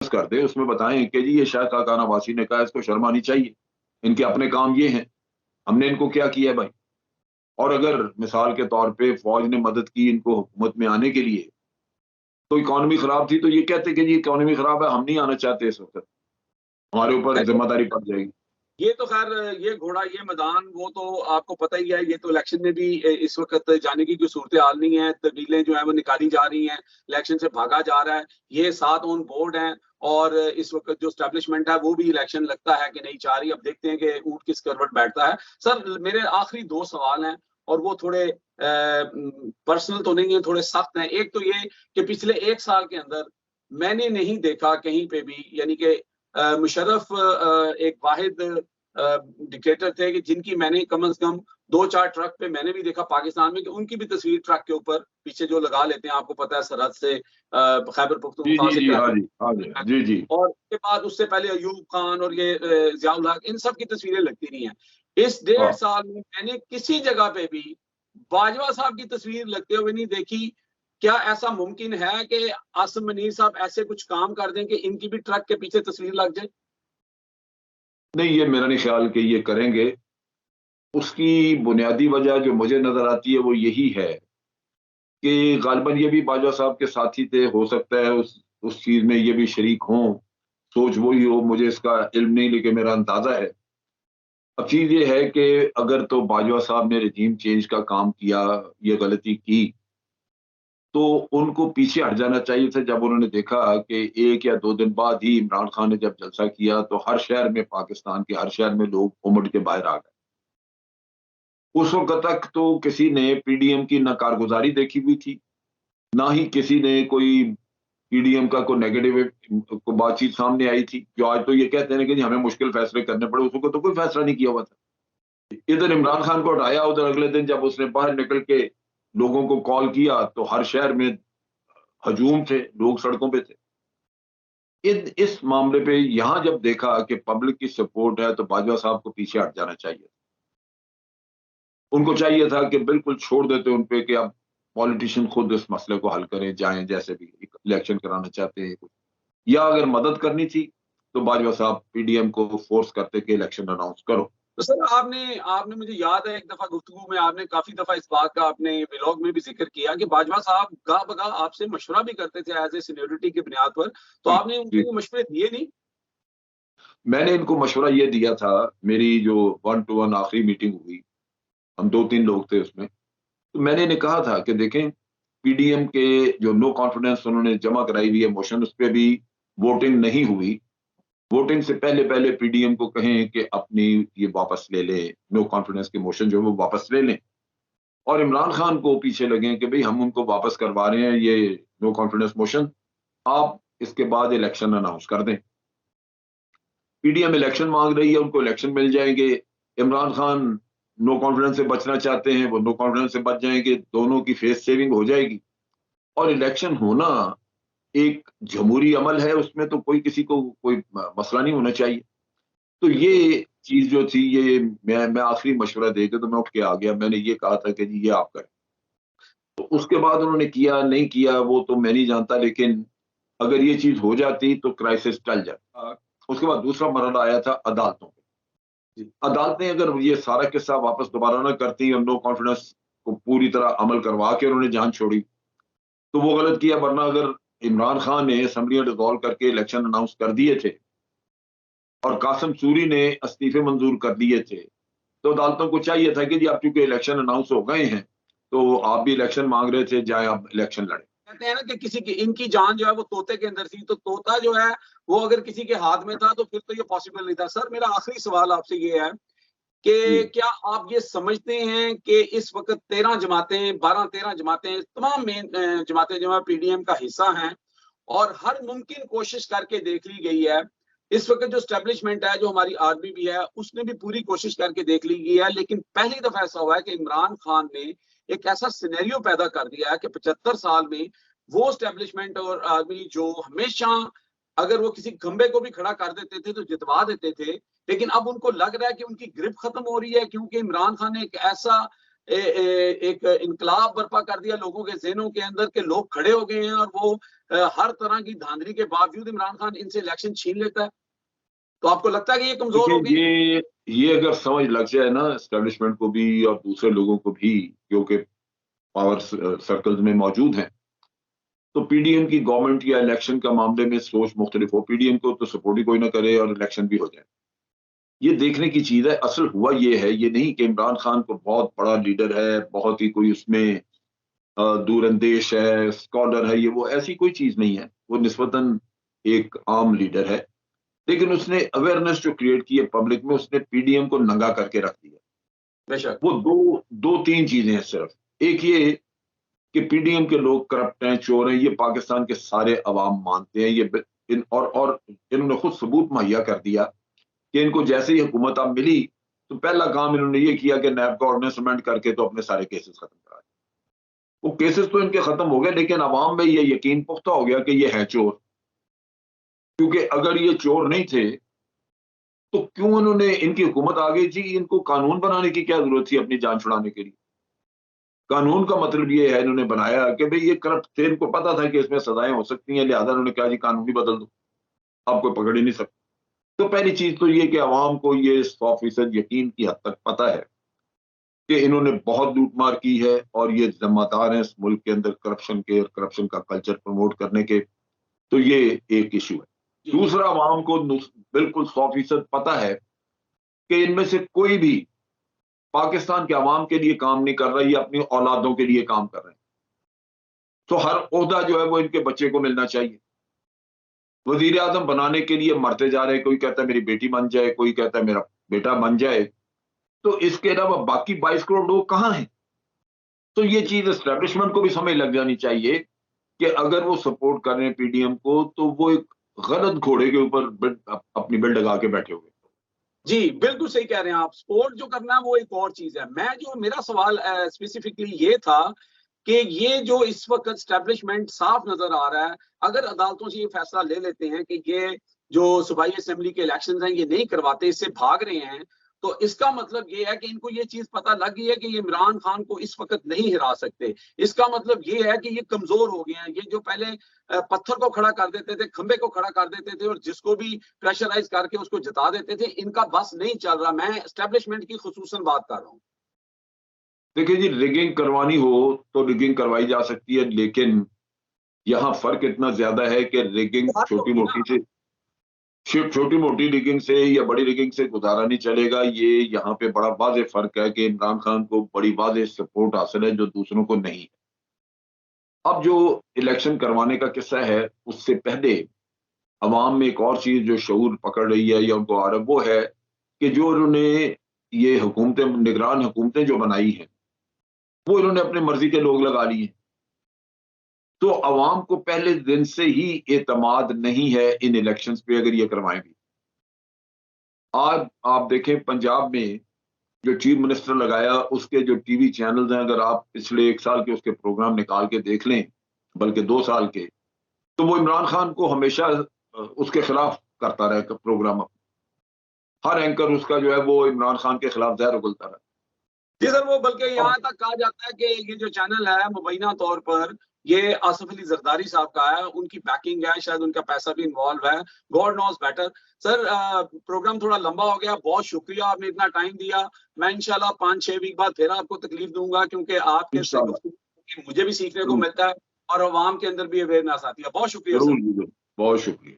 Announce कर दें, उसमें बताएं कि जी ये शाह खाकाना वासी ने कहा, इसको शर्म आनी चाहिए, इनके अपने काम ये हैं, हमने इनको क्या किया है भाई। और अगर मिसाल के तौर पे फौज ने मदद की इनको हुकूमत में आने के लिए, तो इकोनॉमी खराब थी तो ये कहते कि जी इकोनॉमी खराब है, हम नहीं आना चाहते इस वक्त, हमारे ऊपर जिम्मेदारी पड़ जाएगी। ये तो खैर ये घोड़ा ये मैदान वो तो आपको पता ही है, ये तो इलेक्शन में भी इस वक्त जाने की कोई सूरत हाल नहीं है, तब्दीलें जो है वो निकाली जा रही हैं, इलेक्शन से भागा जा रहा है, ये 7 ऑन बोर्ड हैं और इस वक्त जो स्टैब्लिशमेंट है वो भी इलेक्शन लगता है कि नहीं चाह रही। अब देखते हैं कि ऊंट किस करवट बैठता है। सर मेरे आखिरी 2 सवाल हैं और वो थोड़े पर्सनल तो नहीं है, थोड़े सख्त हैं। एक तो ये कि पिछले 1 साल के अंदर मैंने नहीं देखा कहीं पे भी, यानी कि मुशर्रफ एक वाहिद डिक्टेटर थे कि जिनकी मैंने कम से कम 2-4 ट्रक पे मैंने भी देखा पाकिस्तान में कि उनकी भी तस्वीर ट्रक के ऊपर पीछे जो लगा लेते हैं, आपको पता है सरहद से खैबर पख्तूनख्वा से जी जी। और उसके बाद उससे पहले अयूब खान और ये जियाउल हक, इन सब की तस्वीरें लगती रही हैं। इस 1.5 साल में मैंने किसी जगह पे भी बाजवा साहब की तस्वीर लगते हुए नहीं देखी। क्या ऐसा मुमकिन है कि आसिम मुनीर साहब ऐसे कुछ काम कर दें कि इनकी भी ट्रक के पीछे तस्वीर लग जाए? नहीं, ये मेरा नहीं ख्याल कि ये करेंगे। उसकी बुनियादी वजह जो मुझे नजर आती है वो यही है कि गालिबन ये भी बाजवा साहब के साथी थे, हो सकता है उस चीज में ये भी शरीक हों, सोच वही हो, मुझे इसका इल्म नहीं लेकिन मेरा अंदाजा है। अब चीज ये है कि अगर तो बाजवा साहब ने रजीम चेंज का काम किया, ये गलती की, तो उनको पीछे हट जाना चाहिए था। जब उन्होंने देखा कि 1 या 2 दिन बाद ही इमरान खान ने जब जलसा किया तो हर शहर में, पाकिस्तान के हर शहर में लोग उमड़ के बाहर आ गए। उस वक्त तक तो किसी ने पीडीएम की ना कारगुजारी देखी हुई थी, ना ही किसी ने कोई पीडीएम का कोई नेगेटिव को बातचीत सामने आई थी। जो आज तो ये कहते हैं कि जी हमें मुश्किल फैसले करने पड़े, उस वक्त तो कोई फैसला नहीं किया हुआ था। इधर इमरान खान को हटाया, उधर अगले दिन जब उसने बाहर निकल के लोगों को कॉल किया तो हर शहर में हजूम थे, लोग सड़कों पे थे। इस मामले पे यहां जब देखा कि पब्लिक की सपोर्ट है तो बाजवा साहब को पीछे हट जाना चाहिए। उनको चाहिए था कि बिल्कुल छोड़ देते उन पे कि अब पॉलिटिशियन खुद इस मसले को हल करें, जाएं जैसे भी इलेक्शन कराना चाहते हैं, या अगर मदद करनी थी तो बाजवा साहब पीडीएम को फोर्स करते कि इलेक्शन अनाउंस करो। तो सर आपने आपने मुझे याद है एक दफा गुफ्तगू में आपने काफी दफा इस बात का आपने व्लॉग में भी जिक्र किया कि बाजवा साहब गा बगा आपसे मशवरा भी करते थे एज ए सीनियरिटी की बुनियाद पर, तो आपने उनको मशवरे दिए नहीं? मैंने इनको मशवरा ये दिया था, मेरी जो 1 to 1 आखिरी मीटिंग हुई, हम 2-3 लोग थे उसमें, तो मैंने इन्हें कहा था कि देखें, पीडीएम के जो नो कॉन्फिडेंस उन्होंने जमा कराई हुई है मोशन, उस पे भी वोटिंग नहीं हुई। वोटिंग से पहले पहले पीडीएम को कहें कि अपनी ये वापस ले ले, नो कॉन्फिडेंस की मोशन जो है वो वापस ले लें, और इमरान खान को पीछे लगे कि भाई हम उनको वापस करवा रहे हैं ये नो कॉन्फिडेंस मोशन, आप इसके बाद इलेक्शन अनाउंस कर दें। पीडीएम इलेक्शन मांग रही है, उनको इलेक्शन मिल जाएंगे। इमरान खान नो कॉन्फिडेंस से बचना चाहते हैं, वो नो कॉन्फिडेंस से बच जाएंगे, दोनों की फेस सेविंग हो जाएगी। और इलेक्शन होना एक जमहूरी अमल है, उसमें तो कोई किसी को कोई मसला नहीं होना चाहिए। तो ये चीज जो थी, ये मैं आखिरी मशवरा देके तो मैं उठ के आ गया। मैंने ये कहा था कि जी ये आप करें। तो उसके बाद उन्होंने किया नहीं किया वो तो मैं नहीं जानता, लेकिन अगर ये चीज हो जाती तो क्राइसिस टल जाता। उसके बाद दूसरा मरहला आया था अदालतों पे। अदालतें अगर ये सारा किस्सा वापस दोबारा ना करती और नो कॉन्फिडेंस को पूरी तरह अमल करवा के उन्होंने जान छोड़ी तो वो गलत किया। वरना अगर इमरान खान ने असेंबली डिसॉल्व करके इलेक्शन अनाउंस कर दिए थे और कासिम सूरी ने इस्तीफे मंजूर कर दिए थे, तो अदालतों को चाहिए था कि जी आप चूंकि इलेक्शन अनाउंस हो गए हैं तो आप भी इलेक्शन मांग रहे थे, जाए आप इलेक्शन लड़े। कहते हैं ना कि किसी की इनकी जान जो है वो तोते के अंदर थी, तो तोता जो है वो अगर किसी के हाथ में था तो फिर तो ये पॉसिबल नहीं था। सर मेरा आखिरी सवाल आपसे ये है कि क्या आप ये समझते हैं कि इस वक्त 13 जमातें 12-13 जमातें तमाम मेन जमातें जो है पीडीएम का हिस्सा हैं और हर मुमकिन कोशिश करके देख ली गई है। इस वक्त जो स्टैब्लिशमेंट है, जो हमारी आर्मी भी है, उसने भी पूरी कोशिश करके देख ली गई है, लेकिन पहली दफा ऐसा हुआ है कि इमरान खान ने एक ऐसा सिनेरियो पैदा कर दिया है कि 75 साल में वो स्टैब्लिशमेंट और आर्मी जो हमेशा अगर वो किसी खंबे को भी खड़ा कर देते थे तो जितवा देते थे, लेकिन अब उनको लग रहा है कि उनकी ग्रिप खत्म हो रही है क्योंकि इमरान खान ने एक ऐसा एक इनकलाब बर्पा कर दिया लोगों के ज़हनों के अंदर के लोग खड़े हो गए हैं और वो हर तरह की धांधली के बावजूद इमरान खान इनसे इलेक्शन छीन लेता है। तो आपको लगता है कि ये कमजोर हो देखिए, गए? ये अगर समझ लग जाए ना एस्टेब्लिशमेंट को भी और दूसरे लोगों को भी, जो कि पावर सर्कल्स में मौजूद हैं, तो पीडीएम की गवर्नमेंट या इलेक्शन का मामले में सोच मुख्तलिफ हो। पीडीएम को तो सपोर्ट ही कोई ना करे और इलेक्शन भी हो जाए, ये देखने की चीज है। असल हुआ ये है, ये नहीं कि इमरान खान को बहुत बड़ा लीडर है, बहुत ही कोई उसमें दूरंदेश है, स्कॉलर है, ये वो ऐसी कोई चीज नहीं है। वो निस्बतन एक आम लीडर है, लेकिन उसने अवेयरनेस जो क्रिएट की है पब्लिक में, उसने पीडीएम को नंगा करके रख दिया। बेशक। वो दो तीन चीजें हैं सिर्फ। एक ये कि पीडीएम के लोग करप्ट हैं, चोर हैं, ये पाकिस्तान के सारे अवाम मानते हैं। और इन्होंने खुद सबूत मुहैया कर दिया कि इनको जैसे ही हुकूमत अब मिली, तो पहला काम इन्होंने ये किया कि नैब का ऑर्डिनेंस अमेंड करके तो अपने सारे केसेस खत्म करा। वो केसेस तो इनके खत्म हो गए, लेकिन अवाम में ये यकीन पुख्ता हो गया कि ये है चोर। क्योंकि अगर ये चोर नहीं थे तो क्यों उन्होंने, इनकी हुकूमत आ गई थी, इनको कानून बनाने की क्या जरूरत थी अपनी जान छुड़ाने के लिए? कानून का मतलब ये है, इन्होंने बनाया कि भाई ये करप्ट थे, इनको पता था कि इसमें सजाएं हो सकती हैं, लिहाजा उन्होंने कहा जी कानून ही बदल दो, आप कोई पकड़ ही नहीं सकते। तो पहली चीज तो ये कि अवाम को ये 100% यकीन की हद तक पता है कि इन्होंने बहुत लूटमार की है और ये जिम्मेदार हैं इस मुल्क के अंदर करप्शन के और करप्शन का कल्चर प्रमोट करने के। तो ये एक इशू है। दूसरा, अवाम को बिल्कुल 100% पता है कि इनमें से कोई भी पाकिस्तान के अवाम के लिए काम नहीं कर रहा, ये अपनी औलादों के लिए काम कर रहे हैं। तो हर ओहदा जो है वो इनके बच्चे को मिलना चाहिए। वजीर आजम बनाने के लिए मरते जा रहे हैं, कोई कहता है मेरी बेटी बन जाए, कोई कहता है मेरा बेटा बन जाए। तो इसके अलावा बाकी 22 करोड़ लोग कहां हैं? तो ये चीज एस्टेब्लिशमेंट को भी समझ लग जानी चाहिए कि अगर वो सपोर्ट कर रहे हैं पीडीएम को, तो वो एक गलत घोड़े के ऊपर अपनी बिल्ड लगा के बैठे हुए। जी, बिल्कुल सही कह रहे हैं आप। स्पोर्ट जो करना है वो एक और चीज़ है। मेरा सवाल स्पेसिफिकली ये था कि ये जो इस वक़्त एस्टेब्लिशमेंट साफ नज़र आ रहा है, अगर अदालतों से ये फैसला ले लेते हैं कि ये जो सूबाई असेंबली के इलेक्शंस हैं, ये नहीं करवाते, इससे भाग रहे हैं, तो इसका मतलब ये है कि इनको ये चीज़ पता लग गई है कि ये इमरान खान को इस वक़्त नहीं हिरा सकते। इसका मतलब ये है कि ये कमज़ोर हो गए हैं। ये जो पहले पत्थर को खड़ा कर देते थे, खंबे को खड़ा कर देते थे और जिसको भी प्रेशराइज़ करके उसको जिता देते थे, इनका बस नहीं चल रहा। मैं एस्टेब्लिशमेंट की खुसूसन बात कर रहा हूँ। देखिए जी, रिगिंग करवानी हो तो रिगिंग करवाई जा सकती है, लेकिन यहाँ फर्क इतना ज्यादा है कि रिगिंग बात छोटी होगी मोटी ना। से, सिर्फ छोटी मोटी रिगिंग से या बड़ी रिगिंग से गुजारा नहीं चलेगा। ये यहाँ पे बड़ा वाज़ेह फर्क है कि इमरान खान को बड़ी वाज़ेह सपोर्ट हासिल है जो दूसरों को नहीं है। अब जो इलेक्शन करवाने का किस्सा है, उससे पहले अवाम में एक और चीज जो शऊर पकड़ रही है या उनको आ रहा है, वो है कि जो उन्होंने ये हुकूमतें, निगरान हुकूमतें जो बनाई हैं, वो इन्होंने अपनी मर्जी के लोग लगा लिए हैं। तो अवाम को पहले दिन से ही एतमाद नहीं है इन इलेक्शंस पे, अगर ये करवाएंगे। आज आप देखें पंजाब में जो चीफ मिनिस्टर लगाया, उसके जो टीवी चैनल्स हैं, अगर आप पिछले 1 साल के उसके प्रोग्राम निकाल के देख लें, बल्कि 2 साल के, तो वो इमरान खान को हमेशा उसके खिलाफ करता रहा प्रोग्राम। हर एंकर उसका जो है वो इमरान खान के खिलाफ जहर उगलता रहा। जी सर, वो बल्कि यहाँ अब तक कहा जाता है कि ये जो चैनल है मुबैना तौर पर ये आसिफ अली जरदारी साहब का है, उनकी बैकिंग है, शायद उनका पैसा भी इन्वॉल्व है। God knows better. Sir, program थोड़ा लंबा हो गया, बहुत शुक्रिया आपने इतना टाइम दिया। मैं इंशाल्लाह 5-6 वीक बाद फिर आपको तकलीफ दूंगा, क्योंकि आपके से इंशाल्लाह गुफ्तगू मुझे भी सीखने को जरूर, मिलता है और अवाम के अंदर भी अवेयरनेस आती है। बहुत शुक्रिया जरूर सर। जरूर, बहुत शुक्रिया।